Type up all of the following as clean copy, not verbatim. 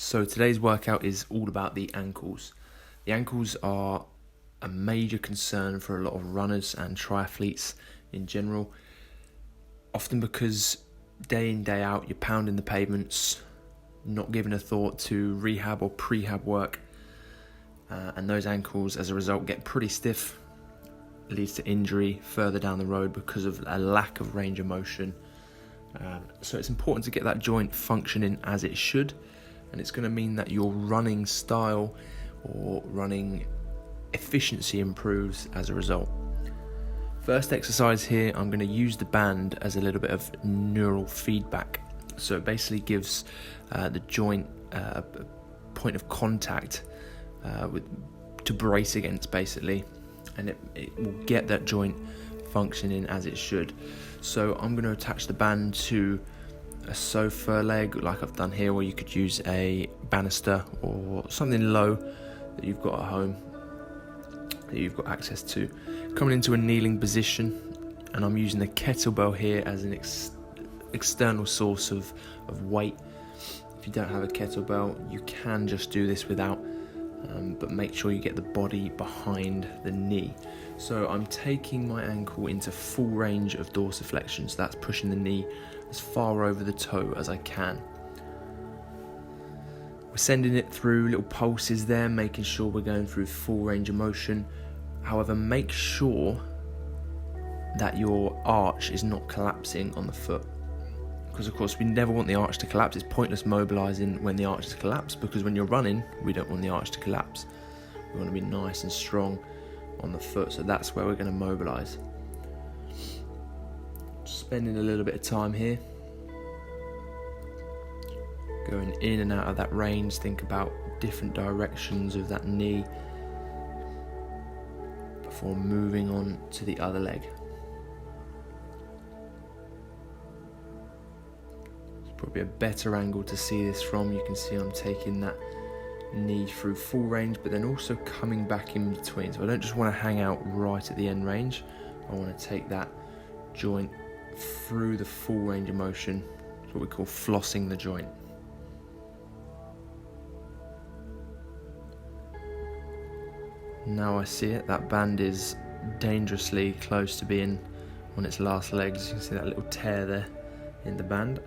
So today's workout is all about the ankles. The ankles are a major concern for a lot of runners and triathletes in general, often because day in, day out, you're pounding the pavements, not giving a thought to rehab or prehab work, and those ankles as a result get pretty stiff, leads to injury further down the road because of a lack of range of motion. So it's important to get that joint functioning as it should, and it's going to mean that your running style or running efficiency improves as a result. First exercise here, I'm going to use the band as a little bit of neural feedback. So it basically gives the joint a point of contact to brace against, basically, and it will get that joint functioning as it should. So I'm going to attach the band to a sofa leg like I've done here, or you could use a banister or something low that you've got at home that you've got access to. Coming into a kneeling position, and I'm using the kettlebell here as an external source of weight. If you don't have a kettlebell, you can just do this without, but make sure you get the body behind the knee. So I'm taking my ankle into full range of dorsiflexion, so that's pushing the knee as far over the toe as I can. We're sending it through little pulses there, making sure we're going through full range of motion. However, make sure that your arch is not collapsing on the foot, because of course we never want the arch to collapse. It's pointless mobilizing when the arch is collapsed, because when you're running, we don't want the arch to collapse. We want to be nice and strong on the foot, so that's where we're going to mobilize. Spending a little bit of time here, going in and out of that range. Think about different directions of that knee before moving on to the other leg. It's probably a better angle to see this from. You can see I'm taking that knee through full range, but then also coming back in between. So I don't just want to hang out right at the end range. I want to take that joint through the full range of motion. It's what we call flossing the joint. Now I see it, that band is dangerously close to being on its last legs. You can see that little tear there in the band.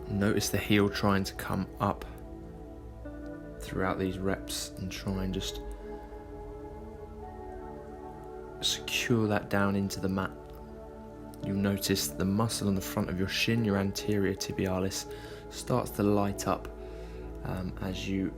Notice the heel trying to come up throughout these reps and try and just secure that down into the mat. You'll notice the muscle on the front of your shin, your anterior tibialis, starts to light up as you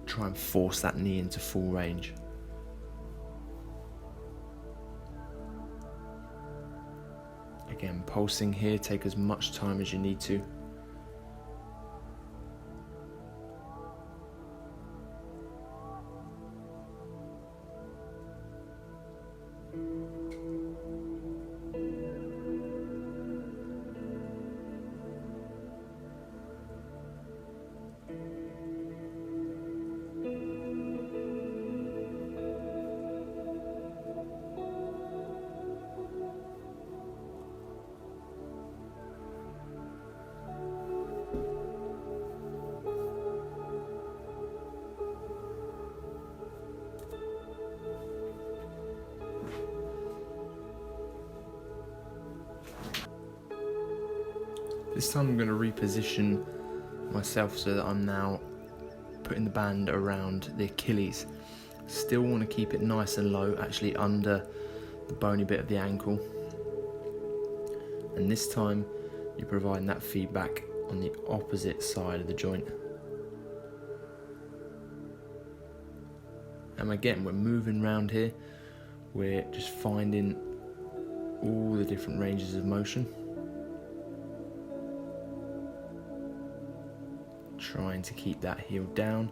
try and force that knee into full range. Again, pulsing here, take as much time as you need to. This time I'm going to reposition myself so that I'm now putting the band around the Achilles. Still want to keep it nice and low, actually under the bony bit of the ankle. And this time you're providing that feedback on the opposite side of the joint. And again, we're moving around here. We're just finding all the different ranges of motion. Trying to keep that heel down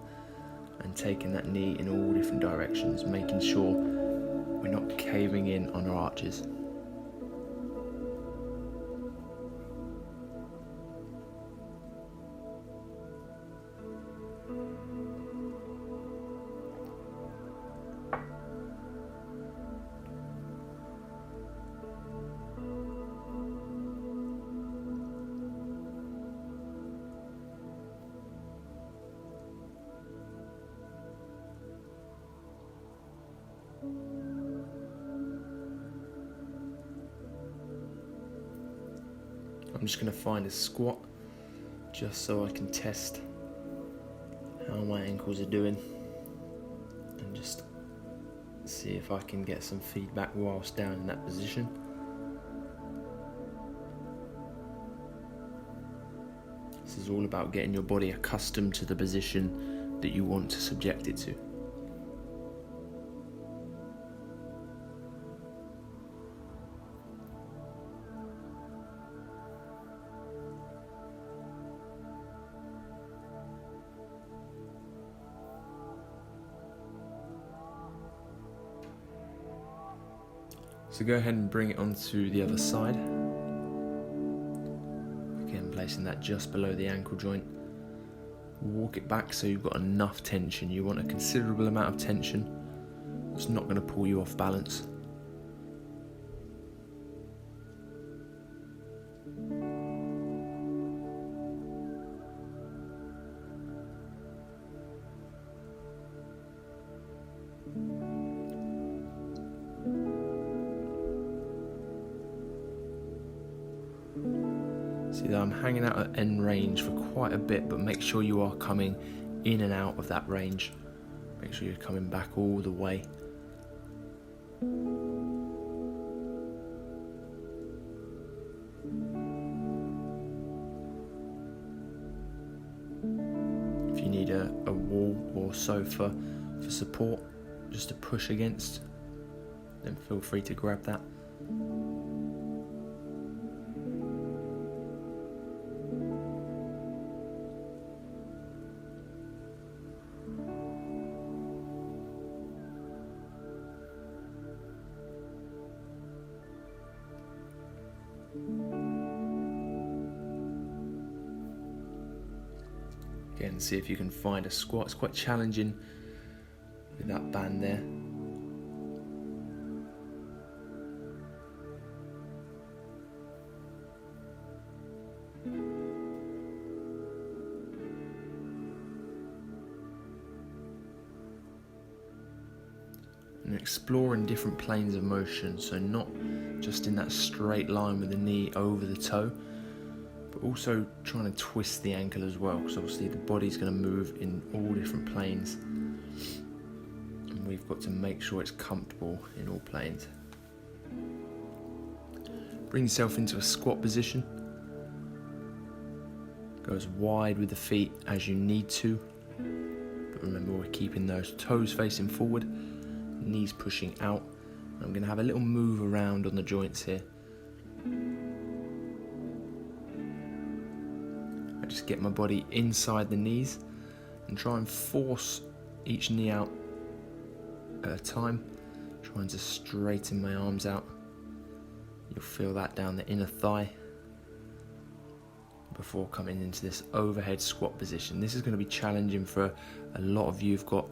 and taking that knee in all different directions, making sure we're not caving in on our arches. I'm just going to find a squat just so I can test how my ankles are doing and just see if I can get some feedback whilst down in that position. This is all about getting your body accustomed to the position that you want to subject it to. So go ahead and bring it onto the other side. Again, placing that just below the ankle joint. Walk it back so you've got enough tension. You want a considerable amount of tension. It's not going to pull you off balance. See that I'm hanging out at end range for quite a bit, but make sure you are coming in and out of that range. Make sure you're coming back all the way. If you need a wall or sofa for support, just to push against, then feel free to grab that. Again, see if you can find a squat. It's quite challenging with that band there. And exploring different planes of motion, so not just in that straight line with the knee over the toe, but also trying to twist the ankle as well, because obviously the body's going to move in all different planes, and we've got to make sure it's comfortable in all planes. Bring yourself into a squat position. Go as wide with the feet as you need to, but remember we're keeping those toes facing forward, knees pushing out. I'm going to have a little move around on the joints here. I just get my body inside the knees and try and force each knee out at a time, trying to straighten my arms out. You'll feel that down the inner thigh before coming into this overhead squat position. This is going to be challenging for a lot of you who've got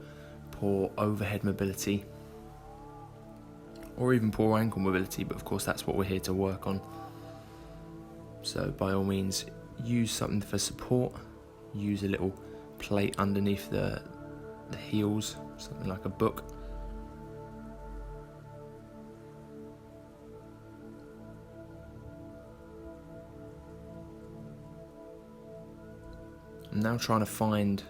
poor overhead mobility or even poor ankle mobility, but of course that's what we're here to work on. So by all means, use something for support. Use a little plate underneath the heels, something like a book. I'm now trying to find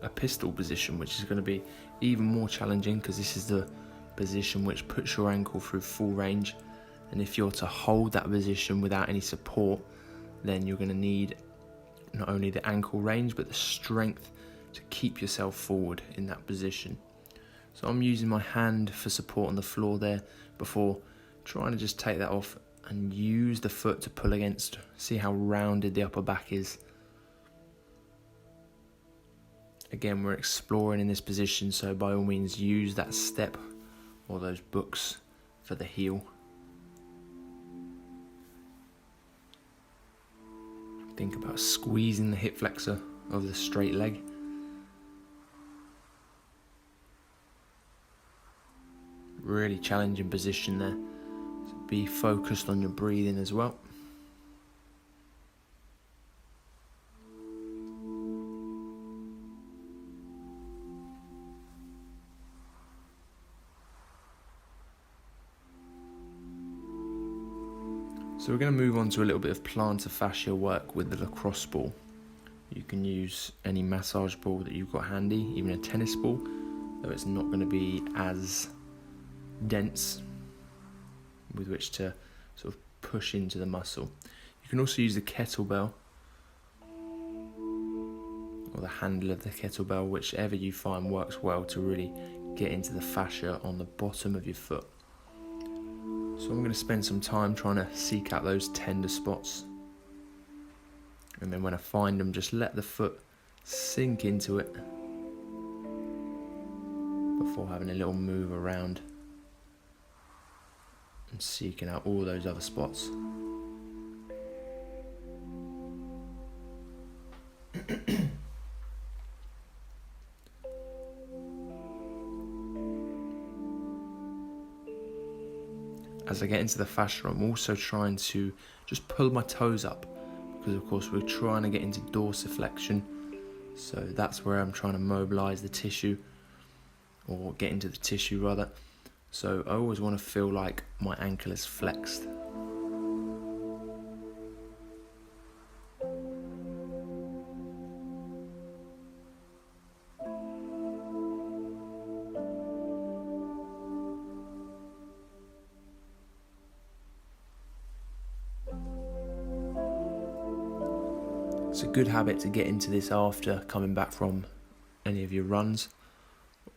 a pistol position, which is going to be even more challenging because this is the position which puts your ankle through full range, and if you're to hold that position without any support, then you're going to need not only the ankle range but the strength to keep yourself forward in that position. So I'm using my hand for support on the floor there before trying to just take that off and use the foot to pull against. See how rounded the upper back is. Again, we're exploring in this position, so by all means use that step or those books for the heel. Think about squeezing the hip flexor of the straight leg. Really challenging position there. So be focused on your breathing as well. So we're going to move on to a little bit of plantar fascia work with the lacrosse ball. You can use any massage ball that you've got handy, even a tennis ball, though it's not going to be as dense with which to sort of push into the muscle. You can also use the kettlebell or the handle of the kettlebell, whichever you find works well to really get into the fascia on the bottom of your foot. So I'm going to spend some time trying to seek out those tender spots, and then when I find them, just let the foot sink into it before having a little move around and seeking out all those other spots. As I get into the fascia, I'm also trying to just pull my toes up, because of course we're trying to get into dorsiflexion, so that's where I'm trying to mobilize the tissue, or get into the tissue rather. So I always want to feel like my ankle is flexed. It's a good habit to get into this after coming back from any of your runs,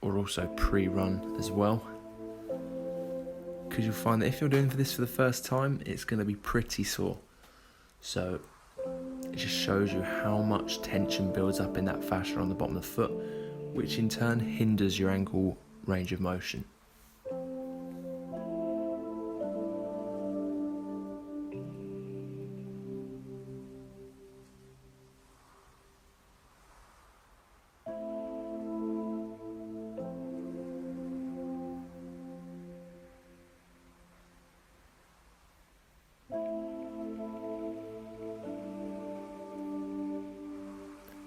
or also pre-run as well, because you'll find that if you're doing this for the first time, it's going to be pretty sore. So it just shows you how much tension builds up in that fascia on the bottom of the foot, which in turn hinders your ankle range of motion.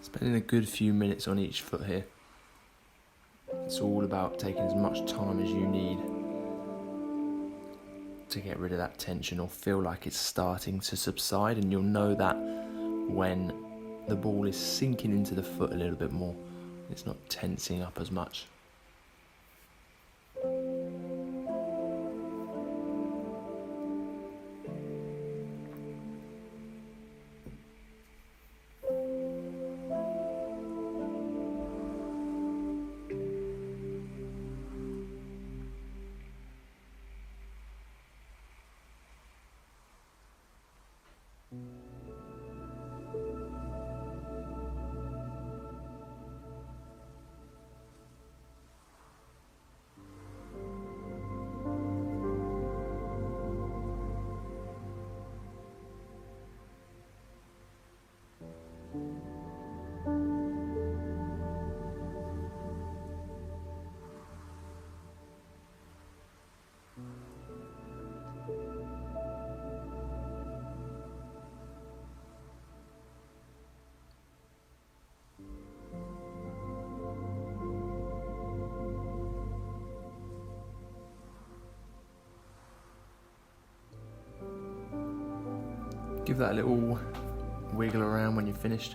Spending a good few minutes on each foot here. It's all about taking as much time as you need to get rid of that tension, or feel like it's starting to subside, and you'll know that when the ball is sinking into the foot a little bit more. It's not tensing up as much. Give that a little wiggle around when you're finished.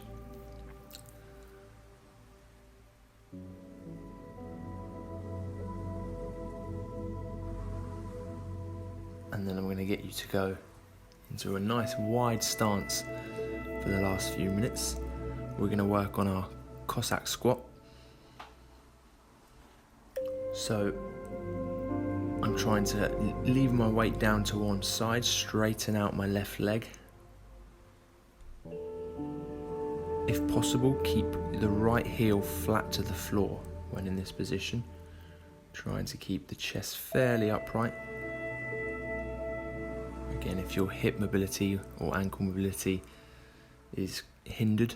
And then I'm going to get you to go into a nice wide stance for the last few minutes. We're going to work on our Cossack squat. So I'm trying to leave my weight down to one side, straighten out my left leg. If possible, keep the right heel flat to the floor when in this position, trying to keep the chest fairly upright. Again, if your hip mobility or ankle mobility is hindered,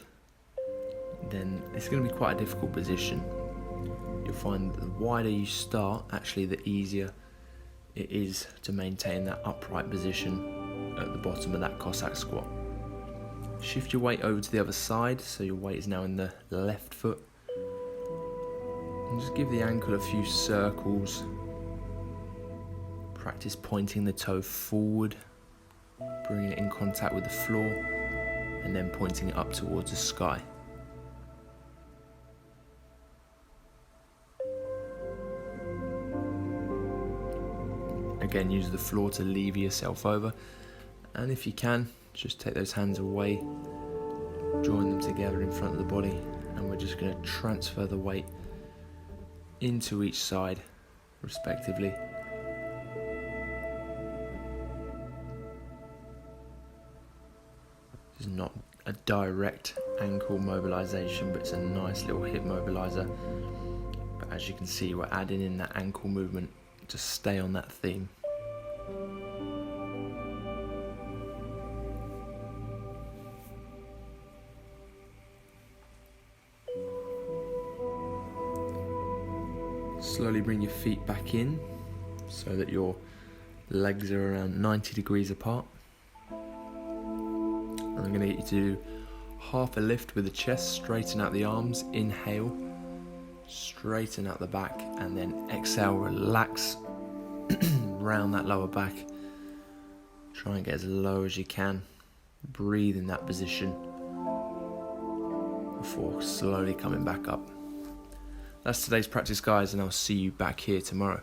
then it's going to be quite a difficult position. You'll find that the wider you start, actually the easier it is to maintain that upright position at the bottom of that Cossack squat. Shift your weight over to the other side, so your weight is now in the left foot. And just give the ankle a few circles. Practice pointing the toe forward. bringing it in contact with the floor and then pointing it up towards the sky. Again, use the floor to lever yourself over, and if you can, just take those hands away, join them together in front of the body, and we're just going to transfer the weight into each side respectively. This is not a direct ankle mobilization, but it's a nice little hip mobilizer. But as you can see, we're adding in that ankle movement to stay on that theme. Slowly bring your feet back in so that your legs are around 90 degrees apart. And I'm going to get you to do half a lift with the chest, straighten out the arms, inhale, straighten out the back, and then exhale, relax round that lower back. Try and get as low as you can. Breathe in that position before slowly coming back up. That's today's practice, guys, and I'll see you back here tomorrow.